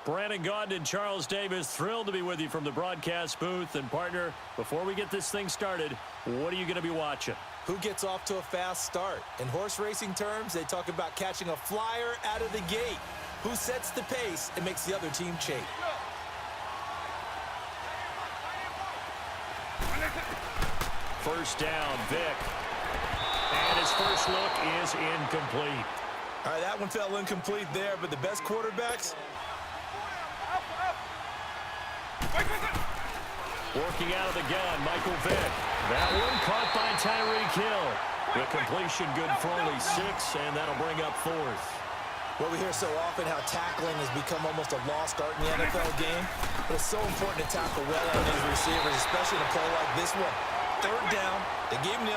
Brandon Gaudin and Charles Davis, thrilled to be with you from the broadcast booth. And, partner, before we get this thing started, what are you going to be watching? Who gets off to a fast start? In horse racing terms, they talk about catching a flyer out of the gate. Who sets the pace and makes the other team chafe? First down, Vick. And his first look is incomplete. All right, that one fell incomplete there, but the best quarterbacks... Working out of the gun, Michael Vick. That one caught by Tyreek Hill. The completion good for only 6, and that'll bring up 4th. Well, we hear so often how tackling has become almost a lost art in the NFL game, but it's so important to tackle well on these receivers, especially in a play like this one. 3rd down, they gave him the...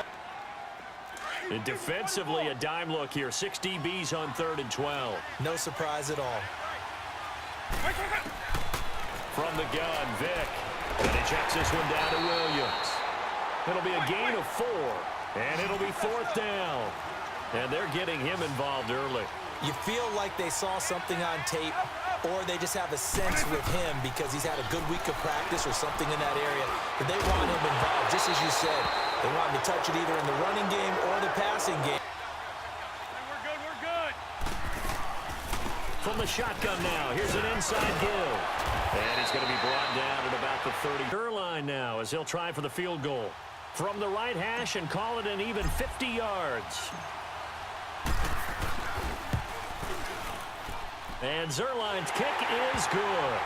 And defensively, a dime look here. 6 DBs on 3rd and 12. No surprise at all. From the gun, Vick. And he checks this one down to Williams. It'll be a gain of 4, and it'll be 4th down. And they're getting him involved early. You feel like they saw something on tape, or they just have a sense with him because he's had a good week of practice or something in that area. But they want him involved, just as you said. They want him to touch it either in the running game or the passing game. We're good. From the shotgun now, here's an inside give. And he's going to be brought down at about the 30 line now as he'll try for the field goal. From the right hash and call it an even 50 yards. And Zuerlein's kick is good.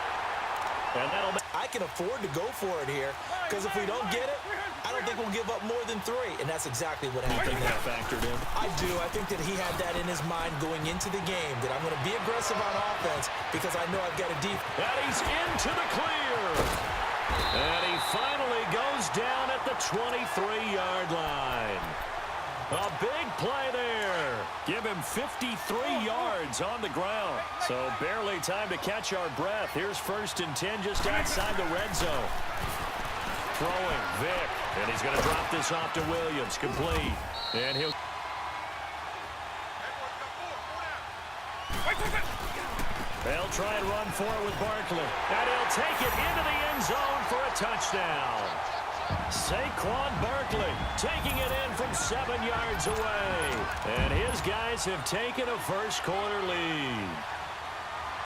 And that'll... I can afford to go for it here because if we don't get it, I don't think we'll give up more than 3. And that's exactly what happened there. Factored in. I do. I think that he had that in his mind going into the game, that I'm going to be aggressive on offense because I know I've got a deep... And he's into the clear. And he finally goes down at the 23-yard line. A big play there. Give him 53 yards on the ground. So barely time to catch our breath. Here's 1st and 10 just outside the red zone. Throwing, Vick. And he's going to drop this off to Williams. Complete. And he'll... They'll try and run for it with Barkley. And he'll take it into the end zone for a touchdown. Saquon Barkley taking it in from 7 yards away. And his guys have taken a first-quarter lead.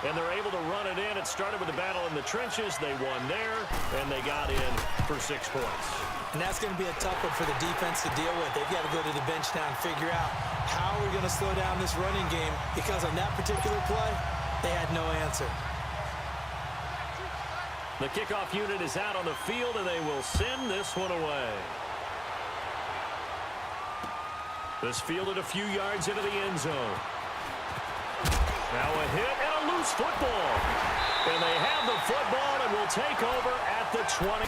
And they're able to run it in. It started with a battle in the trenches. They won there, and they got in for 6 points. And that's going to be a tough one for the defense to deal with. They've got to go to the bench now and figure out how we're going to slow down this running game because on that particular play, they had no answer. The kickoff unit is out on the field, and they will send this one away. This fielded a few yards into the end zone. Now a hit and a loose football. And they have the football and will take over at the 20.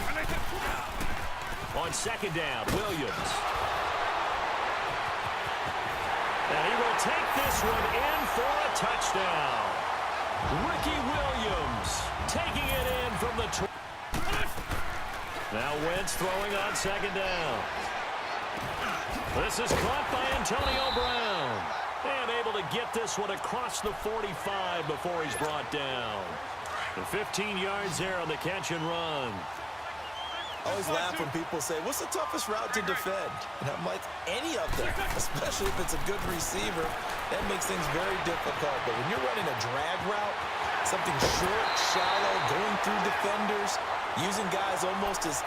On 2nd down, Williams. And he will take this one in for a touchdown. Ricky Williams taking it in from the... Now Wentz throwing on 2nd down. This is caught by Antonio Brown. And able to get this one across the 45 before he's brought down. The 15 yards there on the catch and run. I always laugh when people say, what's the toughest route to defend? And I'm like, any of them, especially if it's a good receiver. That makes things very difficult. But when you're running a drag route, something short, shallow, going through defenders, using guys almost as...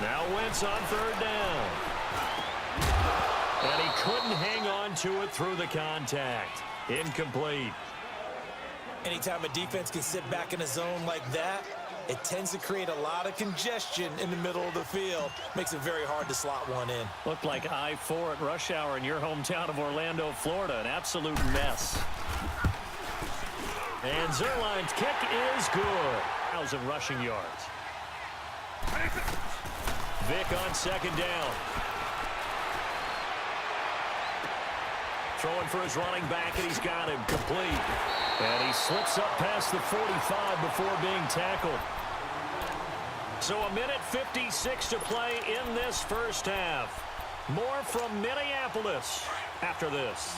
Now Wentz on 3rd down. And he couldn't hang on to it through the contact. Incomplete. Anytime a defense can sit back in a zone like that, it tends to create a lot of congestion in the middle of the field. Makes it very hard to slot one in. Looked like I-4 at rush hour in your hometown of Orlando, Florida. An absolute mess. And Zuerlein's kick is good. 1,000 rushing yards. Vick on 2nd down. Throwing for his running back, and he's got him complete. And he slips up past the 45 before being tackled. So a minute 56 to play in this first half. More from Minneapolis after this.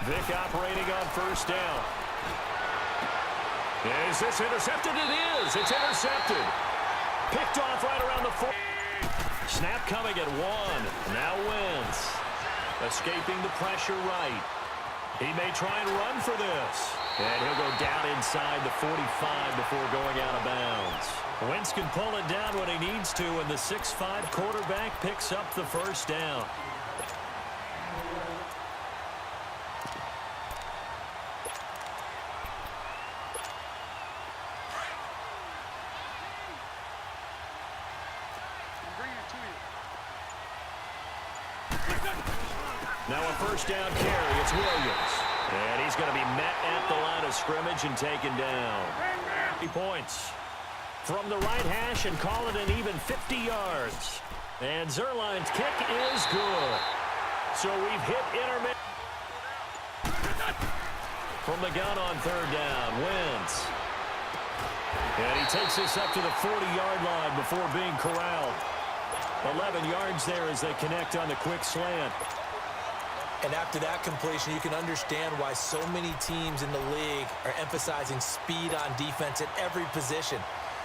Vic operating on first down. Is this intercepted? It is. It's intercepted. Picked off right around the 4. Snap coming at 1. Now Wentz. Escaping the pressure right. He may try and run for this. And he'll go down inside the 45 before going out of bounds. Wentz can pull it down when he needs to, and the 6'5" quarterback picks up the first down. Now a first down carry. It's Williams. And he's going to be met at the line of scrimmage and taken down. 3 points from the right hash and call it an even 50 yards. And Zuerlein's kick is good. So we've hit intermediate. From the gun on third down, Wentz. And he takes this up to the 40-yard line before being corralled. 11 yards there as they connect on the quick slant. And after that completion, you can understand why so many teams in the league are emphasizing speed on defense at every position.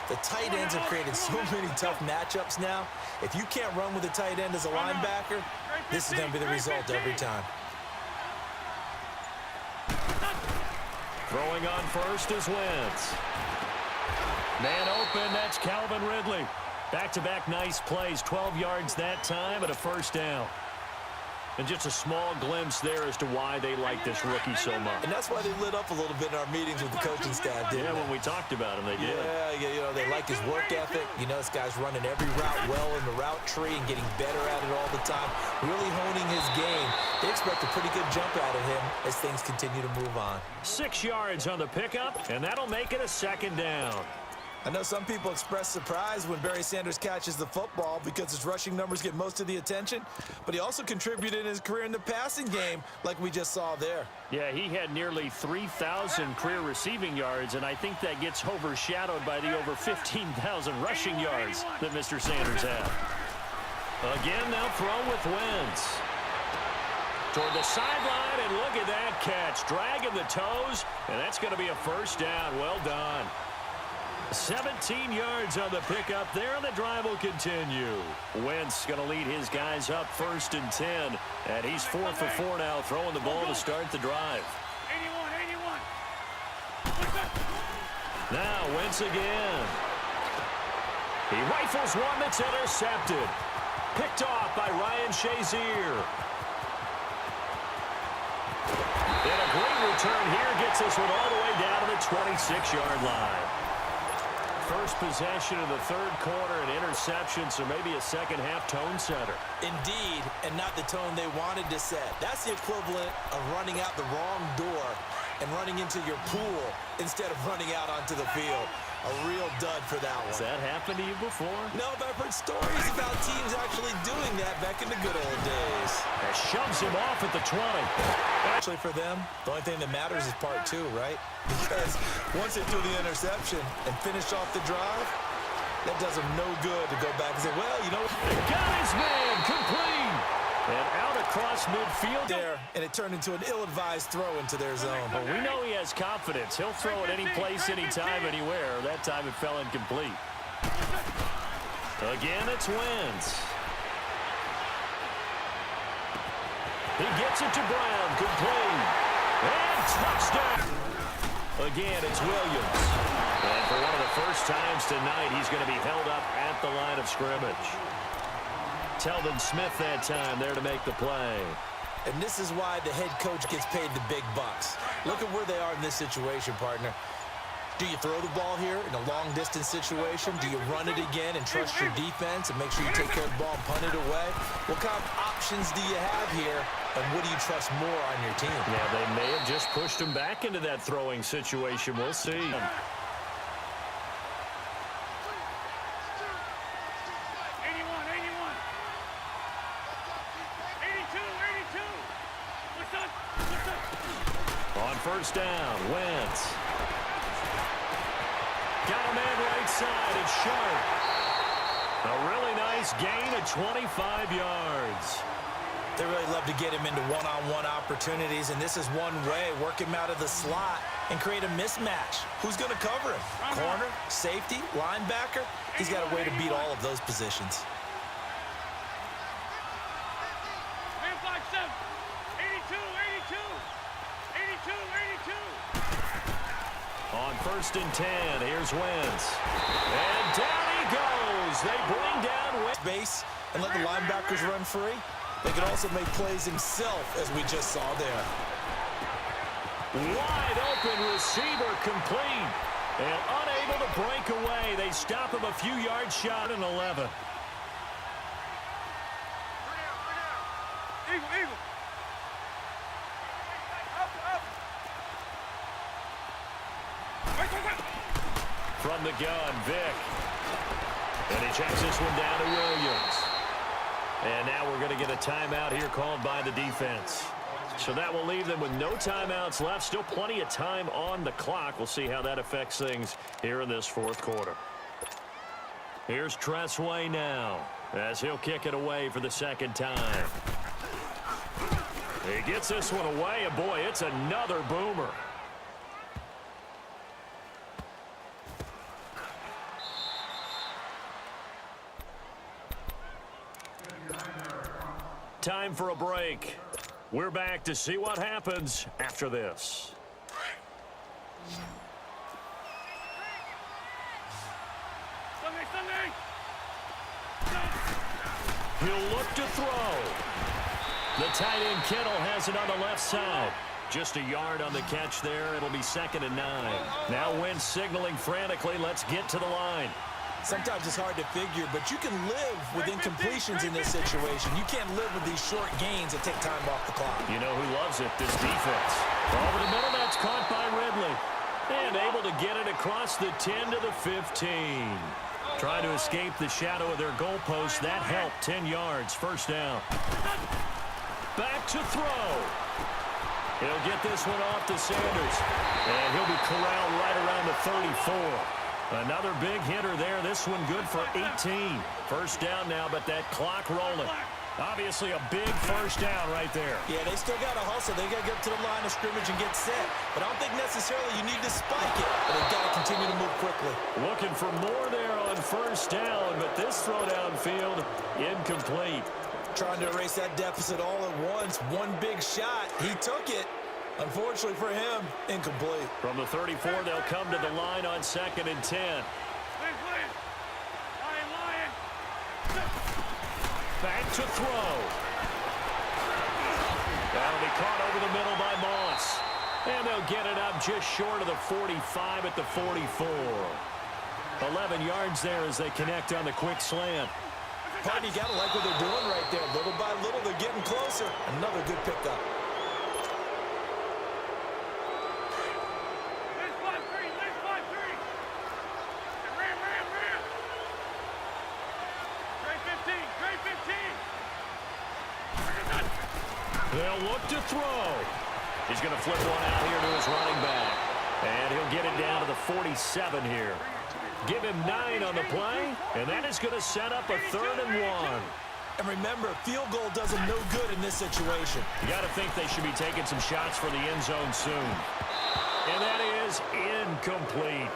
The tight ends have created so many tough matchups now. If you can't run with a tight end as a linebacker, this is going to be the result every time. Throwing on first is Wentz. Man open, that's Calvin Ridley. Back-to-back nice plays, 12 yards that time and a first down. And just a small glimpse there as to why they like this rookie so much. And that's why they lit up a little bit in our meetings with the coaching staff, didn't they? When we talked about him, they did. Yeah, you know, they like his work ethic. You know, this guy's running every route well in the route tree and getting better at it all the time, really honing his game. They expect a pretty good jump out of him as things continue to move on. 6 yards on the pickup, and that'll make it a second down. I know some people express surprise when Barry Sanders catches the football because his rushing numbers get most of the attention, but he also contributed in his career in the passing game like we just saw there. Yeah, he had nearly 3,000 career receiving yards, and I think that gets overshadowed by the over 15,000 rushing yards that Mr. Sanders had. Again, they'll throw with Wentz. Toward the sideline, and look at that catch. Dragging the toes, and that's going to be a first down. Well done. 17 yards on the pickup there, and the drive will continue. Wentz going to lead his guys up 1st and 10, and he's 4 for 4 now, throwing the ball to start the drive. 81. Now Wentz again. He rifles one that's intercepted. Picked off by Ryan Shazier. And a great return here gets this one all the way down to the 26-yard line. First possession of the third quarter, an interception, so maybe a second-half tone setter. Indeed, and not the tone they wanted to set. That's the equivalent of running out the wrong door and running into your pool instead of running out onto the field. A real dud for that one. Has that happened to you before? No, but I've heard stories about teams actually doing that back in the good old days. That shoves him off at the 20. Actually, for them, the only thing that matters is part 2, right? Because once they threw the interception and finished off the drive, that does them no good to go back and say, well, you know. They got his man complete. And out across midfield. There, and it turned into an ill-advised throw into their zone. Well, we know he has confidence. He'll throw it any place, anytime, anywhere. That time it fell incomplete. Again, it's Wentz. He gets it to Brown, complete. And touchdown. Again, it's Williams. And for one of the first times tonight, he's going to be held up at the line of scrimmage. Telvin Smith that time there to make the play. And this is why the head coach gets paid the big bucks. Look at where they are in this situation, partner. Do you throw the ball here in a long-distance situation? Do you run it again and trust your defense and make sure you take care of the ball and punt it away? What kind of options do you have here, and what do you trust more on your team? Yeah, they may have just pushed him back into that throwing situation. We'll see. first down. Wentz. Got a man right side. It's Sharp. A really nice gain of 25 yards. They really love to get him into one-on-one opportunities, and this is one way. Work him out of the slot and create a mismatch. Who's going to cover him? Corner, safety, linebacker? He's got a way to beat all of those positions. Man, 5-7. 82, 82. 82, 82. On first and 10, here's Wentz. And down he goes. They bring down Wentz. Base and let the linebackers run free. They can also make plays himself, as we just saw there. Wide open receiver complete. And unable to break away. They stop him a few yards short in 11. Eagle, eagle. Up, up. Wait, wait, wait. From the gun, Vick. And he checks this one down to Williams. And now we're going to get a timeout here called by the defense. So that will leave them with no timeouts left. Still plenty of time on the clock. We'll see how that affects things here in this fourth quarter. Here's Tressway now as he'll kick it away for the second time. He gets this one away, and boy, it's another boomer. Time for a break. We're back to see what happens after this. Sunday. He'll look to throw. The tight end Kittle has it on the left side. Just a yard on the catch there. It'll be 2nd and 9. Now Wentz signaling frantically. Let's get to the line. Sometimes it's hard to figure, but you can live with incompletions in this situation. You can't live with these short gains that take time off the clock. You know who loves it? This defense. Over the middle, that's caught by Ridley. And able to get it across the 10 to the 15. Trying to escape the shadow of their goalpost. That helped. 10 yards. First down. Back to throw. He'll get this one off to Sanders. And he'll be corralled right around the 34. Another big hitter there. This one good for 18. First down now, but that clock rolling. Obviously a big first down right there. Yeah, they still got to hustle. They got to get up to the line of scrimmage and get set. But I don't think necessarily you need to spike it. But they've got to continue to move quickly. Looking for more there on first down, but this throw downfield incomplete. Trying to erase that deficit all at once. One big shot. He took it. Unfortunately for him, incomplete. From the 34, they'll come to the line on 2nd and 10. Lion. Back to throw. That'll be caught over the middle by Moss. And they'll get it up just short of the 45 at the 44. 11 yards there as they connect on the quick slant. Pardon, you got to like what they're doing right there. Little by little, they're getting closer. Another good pickup. They'll look to throw. He's going to flip one out here to his running back. And he'll get it down to the 47 here. Give him 9 on the play, and that is going to set up a 3rd and 1. And remember, field goal does them no good in this situation. You got to think they should be taking some shots for the end zone soon. And that is incomplete.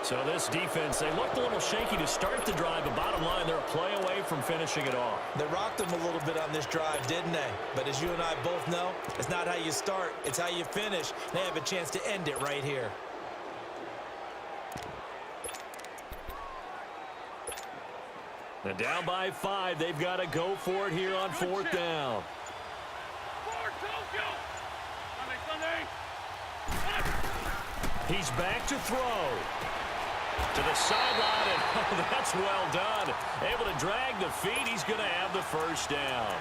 So this defense, they looked a little shaky to start the drive, but bottom line, they're a play away from finishing it off. They rocked them a little bit on this drive, didn't they? But as you and I both know, it's not how you start, it's how you finish. They have a chance to end it right here. And down by 5, they've got to go for it here on 4th down. He's back to throw. To the sideline, and oh, that's well done. Able to drag the feet. He's going to have the first down.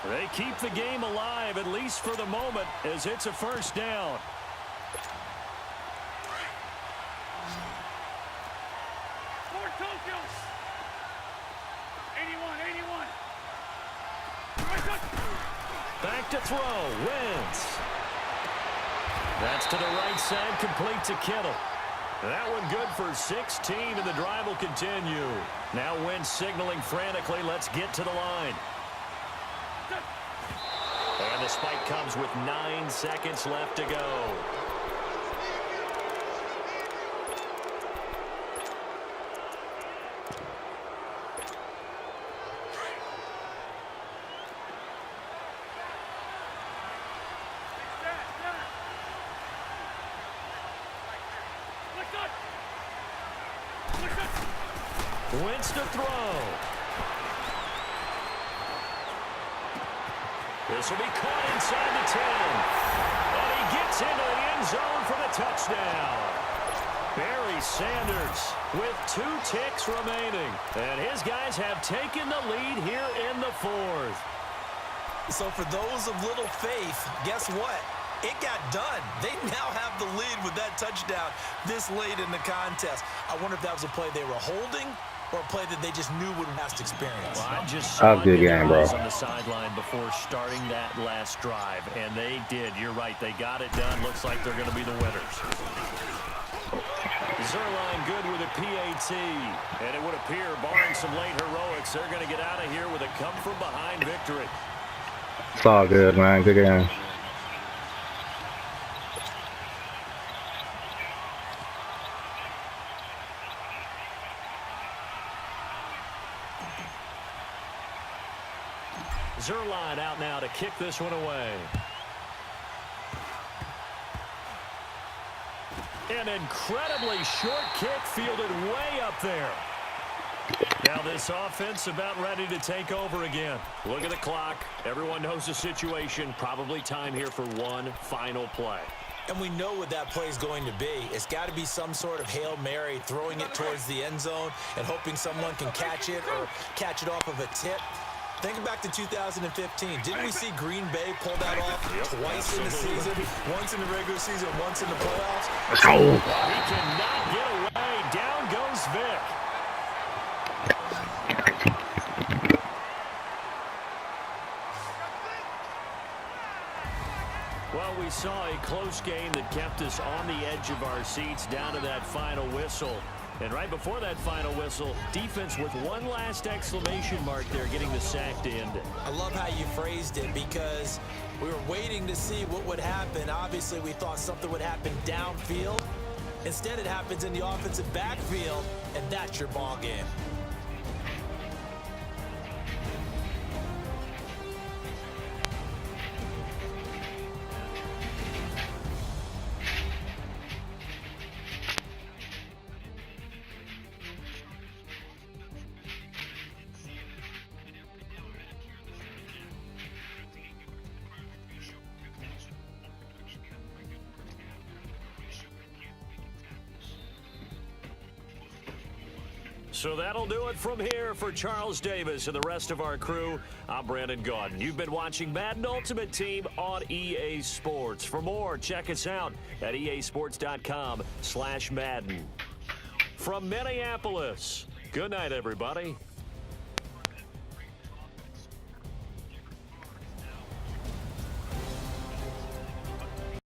They keep the game alive, at least for the moment, as it's a first down. Back to throw. Wentz. That's to the right side, complete to Kittle. That one good for 16, and the drive will continue. Now Wentz signaling frantically, let's get to the line. And the spike comes with 9 seconds left to go. Wentz to throw. This will be caught inside the 10. And he gets into the end zone for the touchdown. Barry Sanders with 2 ticks remaining. And his guys have taken the lead here in the 4th. So for those of little faith, guess what? It got done. They now have the lead with that touchdown this late in the contest. I wonder if that was a play they were holding or a play that they just knew would past experience. Well, I just saw good game, bro. on the sideline before starting that last drive, and they did. You're right. They got it done. Looks like they're going to be the winners. Zuerlein good with a PAT, and it would appear, barring some late heroics, they're going to get out of here with a come-from-behind victory. It's all good, man. Good game. Zuerlein out now to kick this one away. An incredibly short kick fielded way up there. Now this offense about ready to take over again. Look at the clock. Everyone knows the situation. Probably time here for one final play. And we know what that play is going to be. It's got to be some sort of Hail Mary, throwing it towards the end zone and hoping someone can catch it or catch it off of a tip. Think back to 2015. Didn't we see Green Bay pull that off twice in the season? Once in the regular season, once in the playoffs? He cannot get away. Down goes Vic. Well, we saw a close game that kept us on the edge of our seats down to that final whistle. And right before that final whistle, defense with one last exclamation mark there, getting the sack to end it. I love how you phrased it because we were waiting to see what would happen. Obviously, we thought something would happen downfield. Instead, it happens in the offensive backfield, and that's your ball game. So that'll do it from here for Charles Davis and the rest of our crew. I'm Brandon Gaudin. You've been watching Madden Ultimate Team on EA Sports. For more, check us out at easports.com/Madden. From Minneapolis, good night, everybody.